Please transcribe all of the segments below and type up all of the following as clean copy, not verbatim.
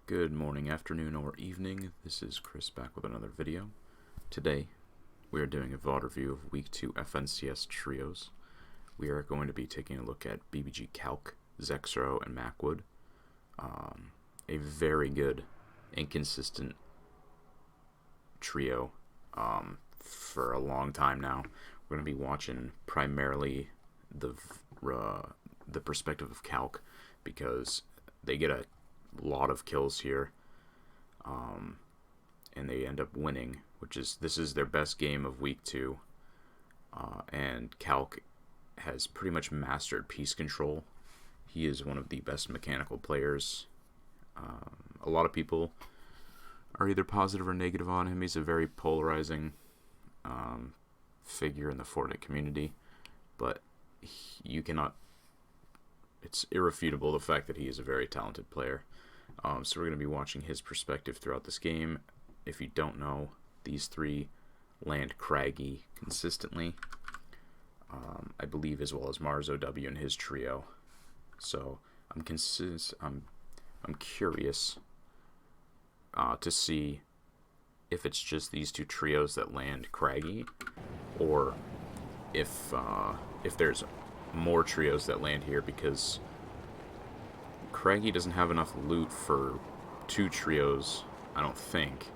Good morning, afternoon, or evening. This is Chris back with another video. Today, we are doing a VOD review of Week 2 FNCS Trios. We are going to be taking a look at BBG Calc, Zexrow, and Mackwood. A very good and consistent trio for a long time now. We're going to be watching primarily the perspective of Calc because they get a lot of kills here, and they end up winning, this is their best game of Week 2, and Calc has pretty much mastered piece control. He is one of the best mechanical players. A lot of people are either positive or negative on him. He's a very polarizing figure in the Fortnite community, but it's irrefutable the fact that he is a very talented player. So we're going to be watching his perspective throughout this game. If you don't know, these three land craggy consistently, I believe, as well as Marzo W and his trio. So I'm curious to see if it's just these two trios that land craggy, or if there's more trios that land here, because Craggy doesn't have enough loot for two trios, I don't think.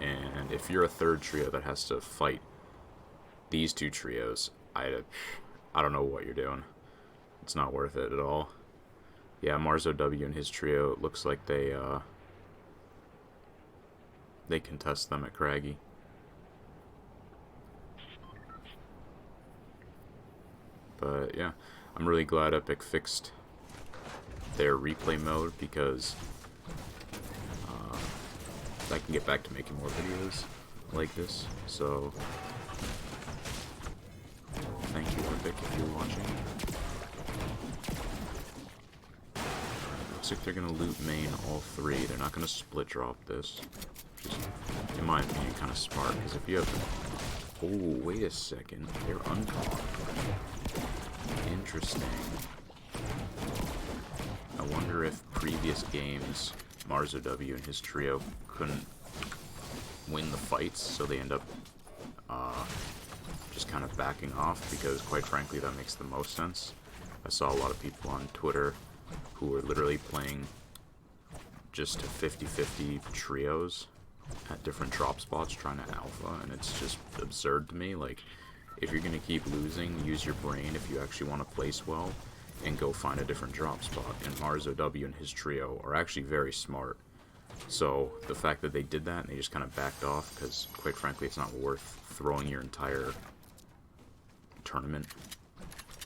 And if you're a third trio that has to fight these two trios, I don't know what you're doing. It's not worth it at all. Yeah, Marzo W and his trio, it looks like they contest them at Craggy. But yeah, I'm really glad Epic fixed their replay mode, because I can get back to making more videos like this. So thank you, Epic, if you're watching. Looks like they're gonna loot main all three. They're not gonna split drop this, which is, in my opinion, kind of smart, because if you have... Oh, wait a second, they're uncaught. Interesting. I wonder if previous games Marzo W and his trio couldn't win the fights, so they end up just kind of backing off, because quite frankly that makes the most sense. I saw a lot of people on Twitter who were literally playing just 50-50 trios at different drop spots trying to alpha, and it's just absurd to me. Like, if you're going to keep losing, use your brain if you actually want to place well, and go find a different drop spot. And Marzo W and his trio are actually very smart. So the fact that they did that and they just kind of backed off, because quite frankly it's not worth throwing your entire tournament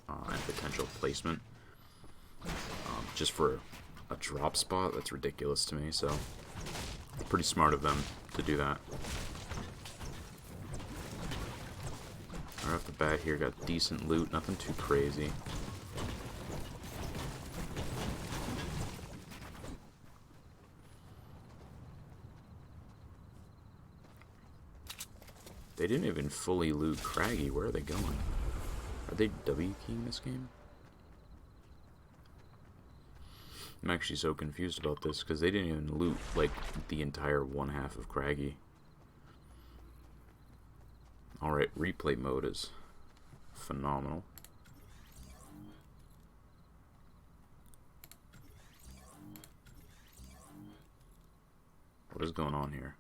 and potential placement just for a drop spot, that's ridiculous to me. So pretty smart of them to do that. Right off the bat here, got decent loot, nothing too crazy. They didn't even fully loot Craggy. Where are they going? Are they W keying this game? I'm actually so confused about this, because they didn't even loot, like, the entire one half of Craggy. Alright, replay mode is phenomenal. What is going on here?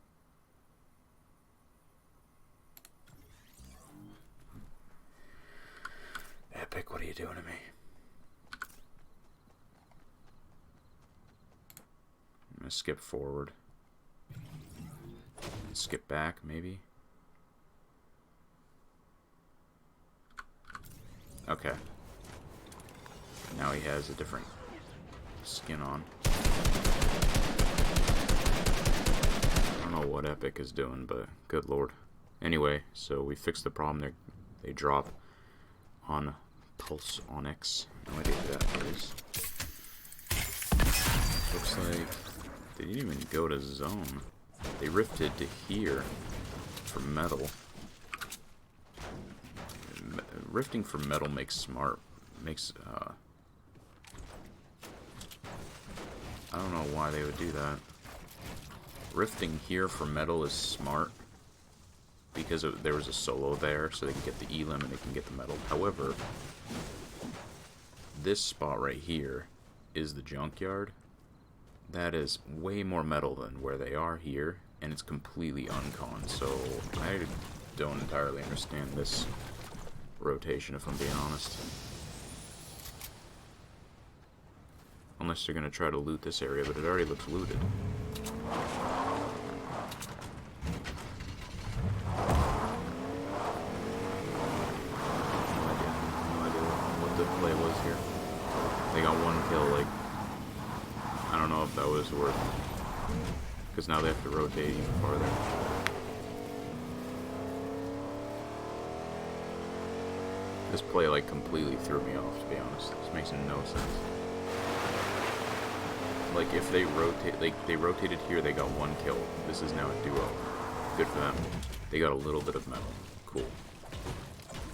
Epic, what are you doing to me? I'm gonna skip forward. Skip back, maybe? Okay. Now he has a different skin on. I don't know what Epic is doing, but good lord. Anyway, so we fixed the problem. They drop on Pulse Onyx. No idea who that is. Looks like they didn't even go to zone. They rifted to here for metal. Rifting for metal makes I don't know why they would do that. rifting here for metal is smart because there was a solo there, so they can get the elim and they can get the metal. However, this spot right here is the junkyard. That is way more metal than where they are here, and it's completely uncon, so I don't entirely understand this rotation, if I'm being honest. Unless they're going to try to loot this area, but it already looks looted. No idea what the play was here. They got one kill, like, I don't know if that was worth, because now they have to rotate even farther. This play, like, completely threw me off, to be honest. This makes no sense. Like, if they rotate, like, they rotated here, they got one kill. This is now a duo. Good for them. They got a little bit of metal. Cool.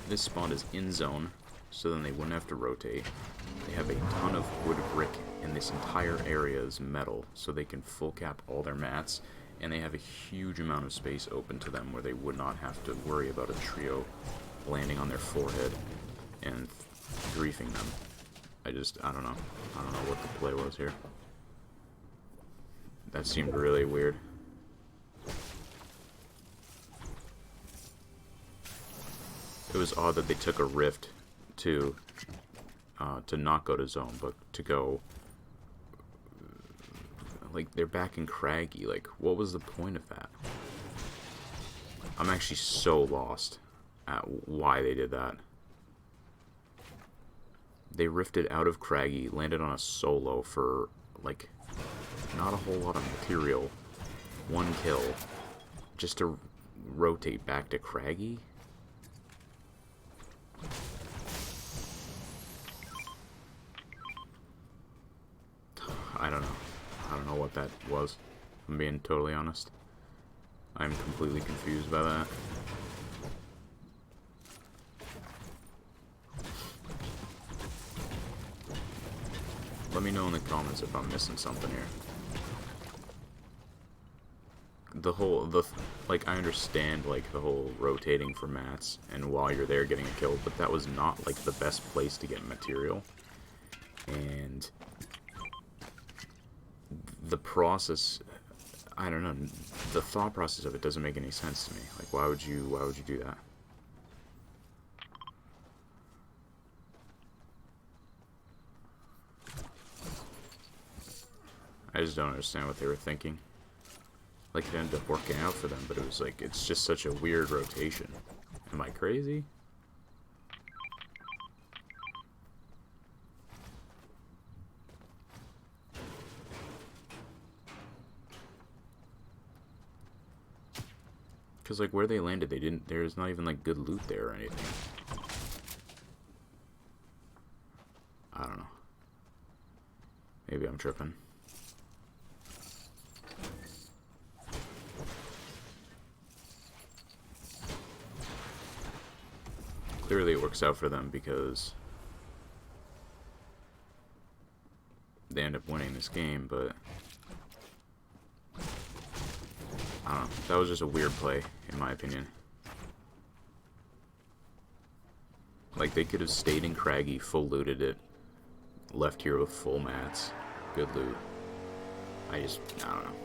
This spawn is in zone, so then they wouldn't have to rotate. They have a ton of wood brick, and this entire area is metal, so they can full cap all their mats, and they have a huge amount of space open to them where they would not have to worry about a trio landing on their forehead and griefing them. I don't know. I don't know what the play was here. That seemed really weird. It was odd that they took a rift to not go to zone, but to go, like, they're back in Craggy. Like, what was the point of that? I'm actually so lost at why they did that. They rifted out of Craggy, landed on a solo for, like, not a whole lot of material. One kill. Just to rotate back to Craggy? I don't know. I don't know what that was, if I'm being totally honest. I'm completely confused by that. Let me know in the comments if I'm missing something here. Like, I understand, like, the whole rotating for mats and while you're there getting a kill, but that was not, like, the best place to get material. And the process, I don't know, the thought process of it doesn't make any sense to me. Like, why would you do that? I just don't understand what they were thinking. Like, it ended up working out for them, but it was like, it's just such a weird rotation. Am I crazy? Because, like, where they landed, there's not even, like, good loot there or anything. I don't know. Maybe I'm tripping. Clearly it works out for them because they end up winning this game, but I don't know. That was just a weird play, in my opinion. Like, they could have stayed in Craggy, full looted it, left here with full mats, good loot. I don't know.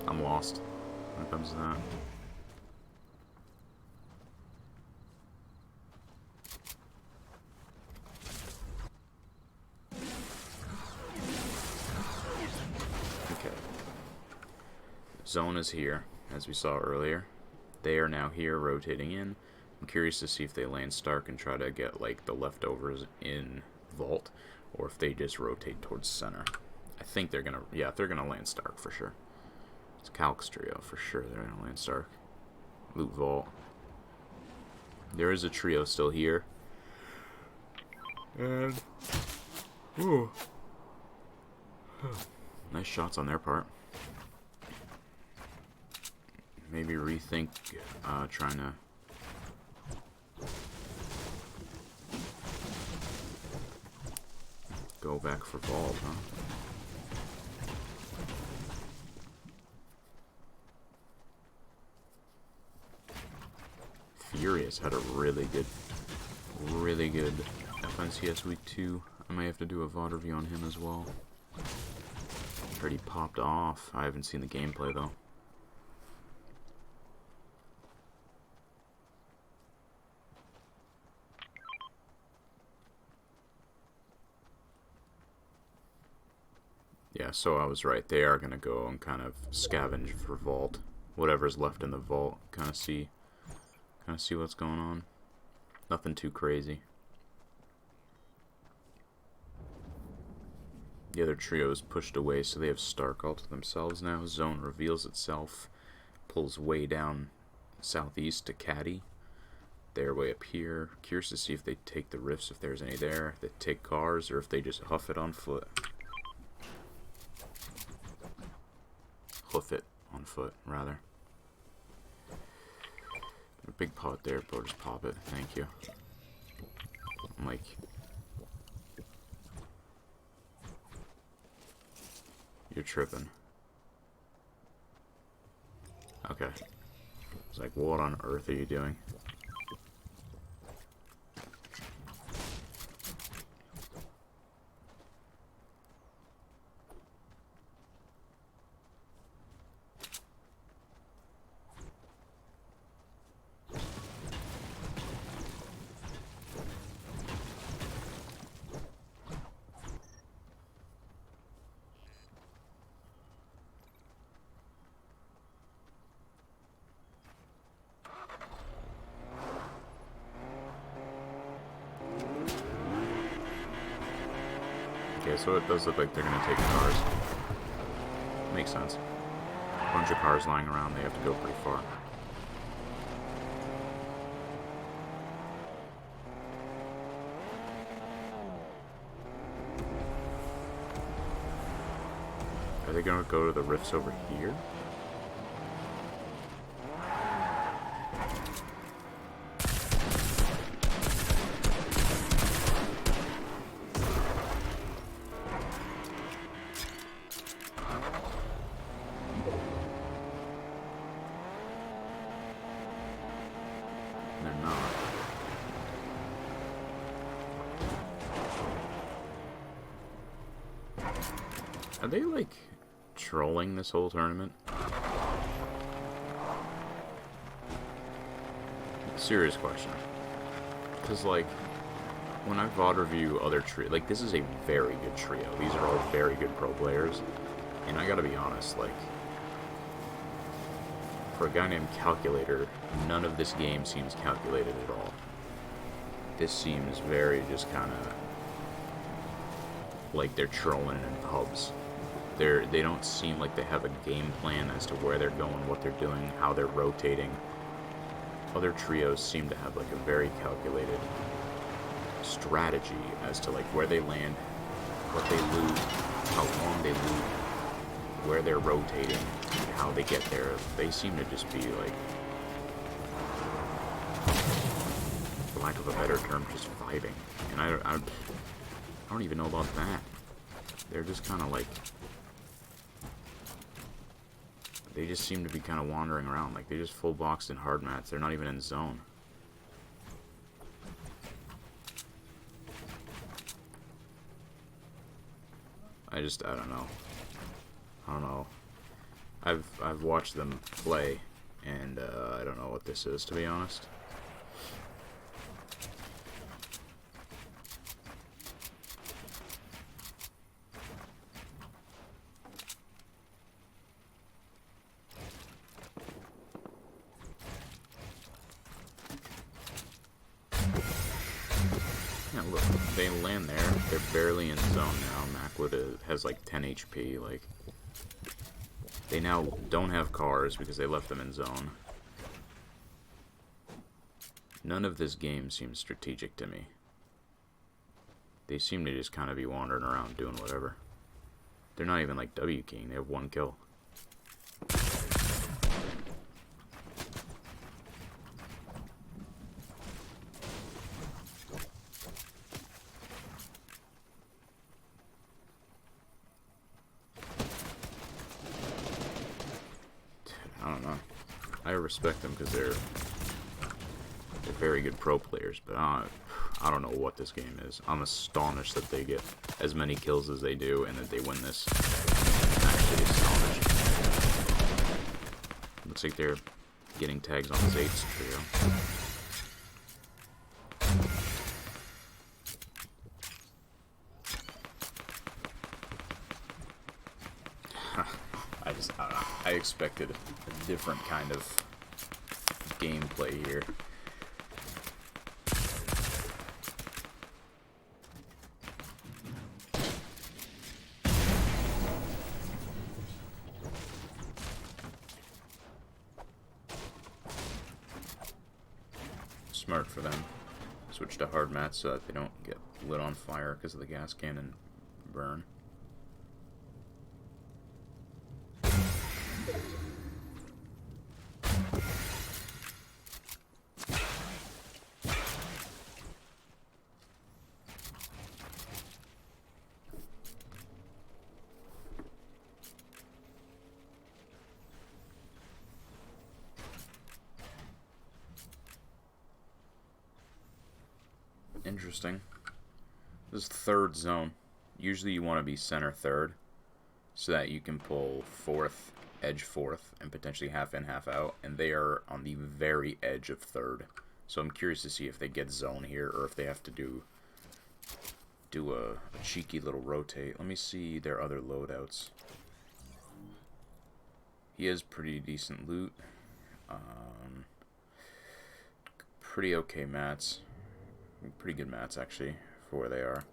I'm lost when it comes to that. Zone is here, as we saw earlier. They are now here, rotating in. I'm curious to see if they land Stark and try to get, like, the leftovers in Vault, or if they just rotate towards center. I think they're gonna, yeah, they're gonna land Stark for sure. It's Calc's trio for sure. They're gonna land Stark. Loot Vault. There is a trio still here. And ooh. Nice shots on their part. Maybe rethink trying to go back for Vault, huh? Furious had a really good FNCS Week 2. I might have to do a VOD review on him as well. Heard he popped off. I haven't seen the gameplay though. Yeah, so I was right. They are going to go and kind of scavenge for vault. Whatever's left in the vault. Kind of see what's going on. Nothing too crazy. The other trio is pushed away, so they have Stark all to themselves now. Zone reveals itself. Pulls way down southeast to Caddy. They're way up here. Curious to see if they take the rifts, if there's any there. If they take cars, or if they just huff it on foot. Hoof it on foot, rather. A big pot there, but just pop it. Thank you. I'm like... You're tripping. Okay. It's like, what on earth are you doing? Okay, so it does look like they're gonna take cars. Makes sense. A bunch of cars lying around, they have to go pretty far. Are they gonna go to the rifts over here? They're not. Are they like trolling this whole tournament? Serious question. Because like, when I VOD review other like this is a very good trio. These are all very good pro players. And I gotta be honest, like, for a guy named Calculator, none of this game seems calculated at all. This seems very just kind of like they're trolling in pubs. They don't seem like they have a game plan as to where they're going, what they're doing, how they're rotating. Other trios seem to have like a very calculated strategy as to like where they land, what they loot, how long they loot, where they're rotating, how they get there. They seem to just be like, for lack of a better term, just vibing. And I don't even know about that. They're just kind of like, they just seem to be kind of wandering around. Like, they just full boxed in hard mats. They're not even in zone. I don't know. I don't know. I've watched them play, and I don't know what this is, to be honest. Yeah, look, they land there. They're barely in zone now. Mackwood has like 10 HP. Like, they now don't have cars because they left them in zone. None of this game seems strategic to me. They seem to just kind of be wandering around doing whatever. They're not even like W-keying. They have 1 kill. I don't know. I respect them because they're They're very good pro players, but I don't know what this game is. I'm astonished that they get as many kills as they do and that they win this. I'm actually astonished. Looks like they're getting tags on Zate's trio. I don't know. I expected a different kind of gameplay here. Smart for them. Switch to hard mats so that they don't get lit on fire because of the gas cannon burn. Interesting. This is third zone. Usually you want to be center third so that you can pull fourth, edge fourth, and potentially half in, half out. And they are on the very edge of third. So I'm curious to see if they get zone here or if they have to do a cheeky little rotate. Let me see their other loadouts. He has pretty decent loot. Pretty okay mats. Pretty good mats, actually, for where they are.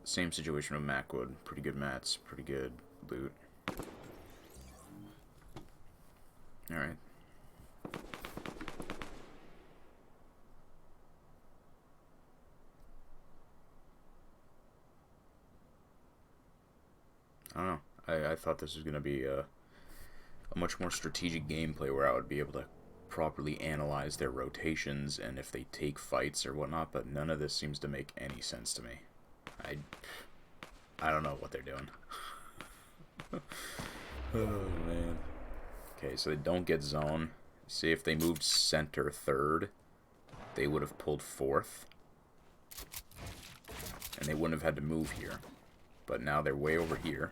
Same situation with Mackwood. Pretty good mats, pretty good loot. Alright. I don't know. I thought this was going to be a much more strategic gameplay where I would be able to properly analyze their rotations and if they take fights or whatnot, but none of this seems to make any sense to me. I don't know what they're doing. Oh man. Okay, so they don't get zone. See, if they moved center third, they would have pulled fourth. And they wouldn't have had to move here. But now they're way over here.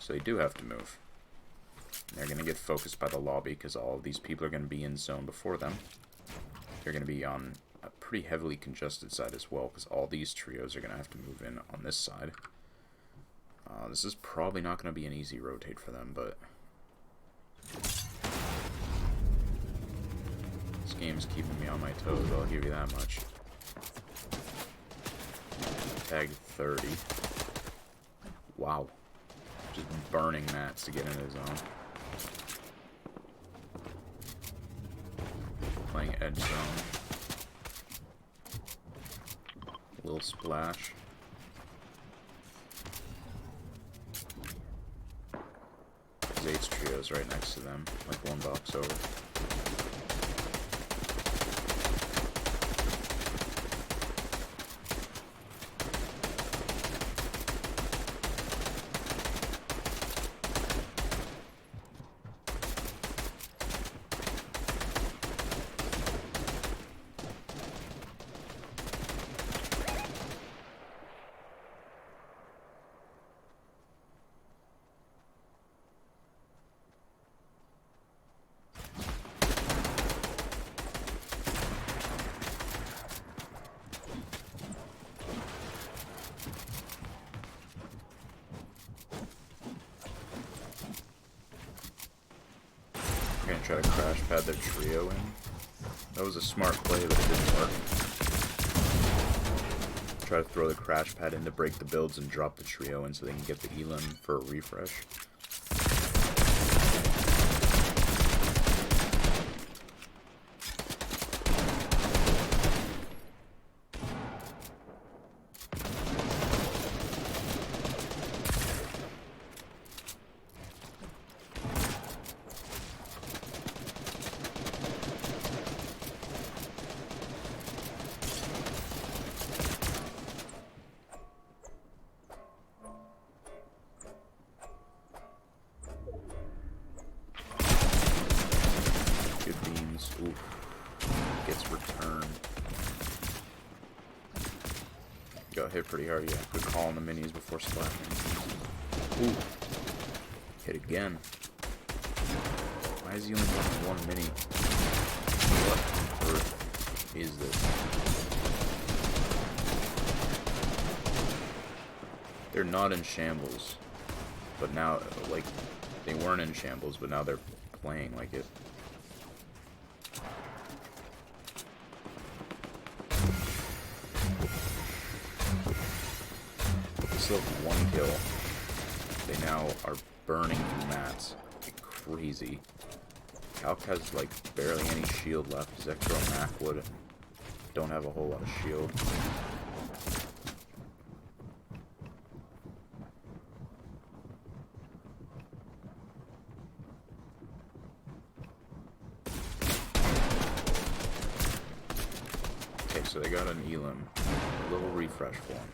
So they do have to move. They're going to get focused by the lobby because all of these people are going to be in zone before them. They're going to be on a pretty heavily congested side as well because all these trios are going to have to move in on this side. This is probably not going to be an easy rotate for them, but this game's keeping me on my toes, I'll give you that much. Tag 30. Wow. Just burning mats to get into his zone. Playing edge zone. Little splash. Zate's trio's right next to them, like one box over. Try to crash pad their trio in. That was a smart play, but it didn't work. Try to throw the crash pad in to break the builds and drop the trio in so they can get the elim for a refresh. got hit pretty hard. Yeah, good call on the minis before splashing. Ooh. Hit again. Why is he only getting one mini? What on earth is this? They're not in shambles. But now, like, they weren't in shambles, but now they're playing like it. They still have one kill. They now are burning through mats. Like crazy. Calc has, like, barely any shield left. Zexrow and Mackwood don't have a whole lot of shield. Okay, so they got an Elim. A little refresh for him.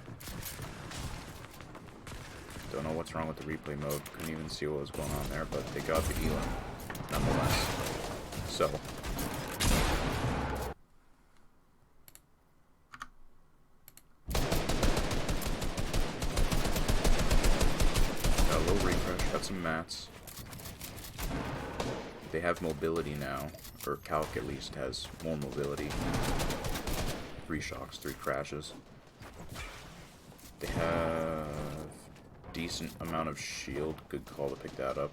Don't know what's wrong with the replay mode. Couldn't even see what was going on there, but they got the Elim nonetheless. So. Got a little refresh, got some mats. They have mobility now, or Calc at least has more mobility. 3 shocks, 3 crashes. They have decent amount of shield. Good call to pick that up.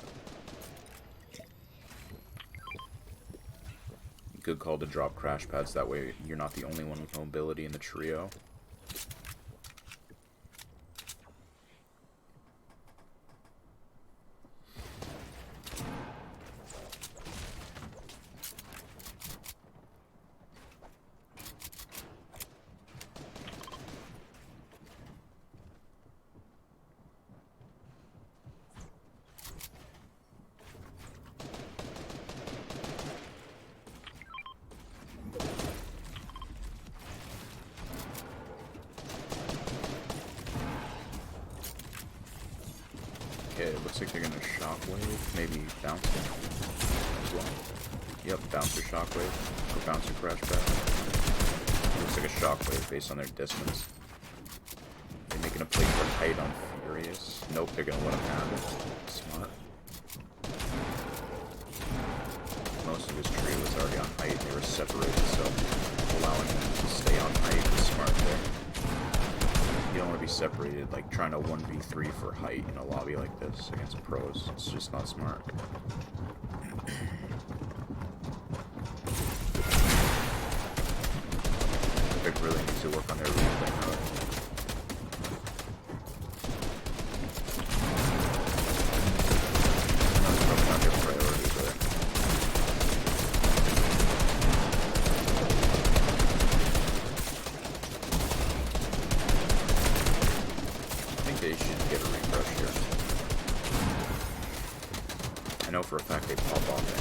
Good call to drop crash pads. That way you're not the only one with mobility in the trio. Okay, it looks like they're gonna shockwave, maybe bounce it as well. Yep, bouncer shockwave, or bouncer crash pad. Looks like a shockwave based on their distance. They're making a play for height on Furious. Nope, they're gonna let him have it. Smart. Most of his tree was already on height, they were separated, so allowing him to stay on height is smart there. You don't want to be separated, like trying to 1v3 for height in a lobby like this against pros. It's just not smart. Epic really needs to work on their replay mode. That's probably not their priority, but they should get a refresh here. I know for a fact they pop off in.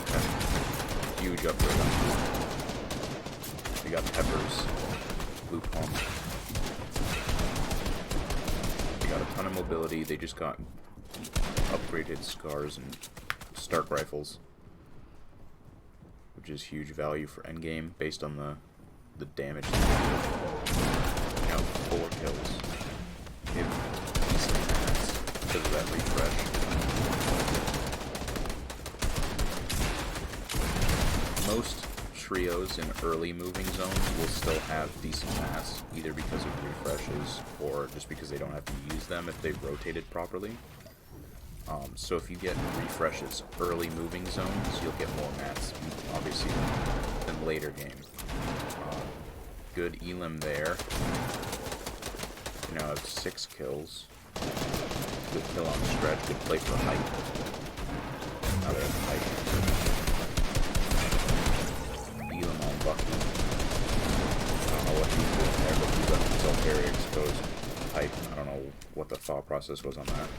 Okay. Huge upgrade on this. We got peppers, blue pump. They got a ton of mobility. They just got upgraded scars and Stark rifles, which is huge value for endgame based on the damage. Now 4 kills. They have decent mats because of that refresh. Most trios in early moving zones will still have decent mats, either because of refreshes or just because they don't have to use them if they've rotated properly. So if you get refreshes early moving zones, you'll get more mats, obviously, than later game. Good Elim there. You now have 6 kills. Good kill on stretch, good play for height. Now they have height. Elim on Bucky. I don't know what he's doing there, but he left himself very exposed. Height, I don't know what the thought process was on that.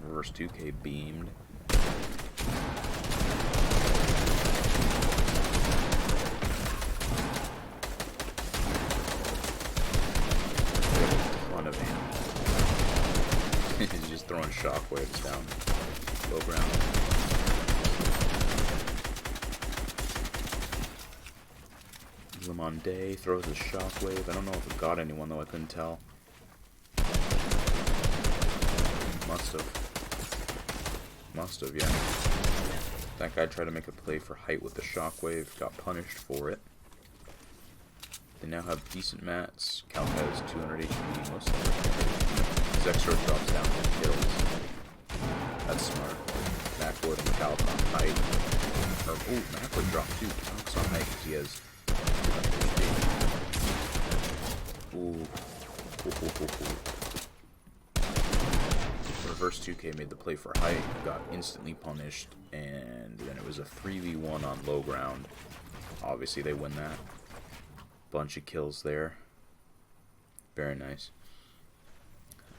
Reverse 2K beamed. He's just throwing them on day, throws a shockwave. I don't know if it got anyone though, I couldn't tell. Must have, yeah. That guy tried to make a play for height with the shockwave, got punished for it. They now have decent mats. Calc has 200 HP, most of them. Zexrow drops down to kills. That's smart. Mackwood and Calc on height. Oh, Mackwood dropped too. Calc's on height because he has 200 HP. Ooh. Reverse 2K made the play for height, got instantly punished, and then it was a 3v1 on low ground. Obviously they win that. Bunch of kills there. Very nice.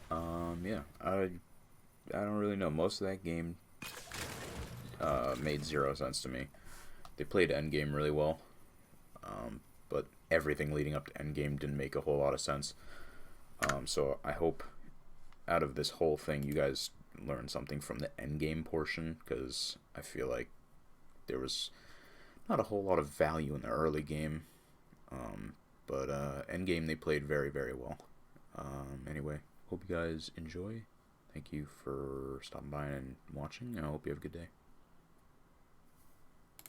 Yeah, I don't really know. Most of that game made 0 sense to me. They played endgame really well, but everything leading up to endgame didn't make a whole lot of sense. So I hope out of this whole thing you guys learned something from the endgame portion, because I feel like there was not a whole lot of value in the early game. But endgame they played very, very well. Anyway, hope you guys enjoy. Thank you for stopping by and watching, and I hope you have a good day.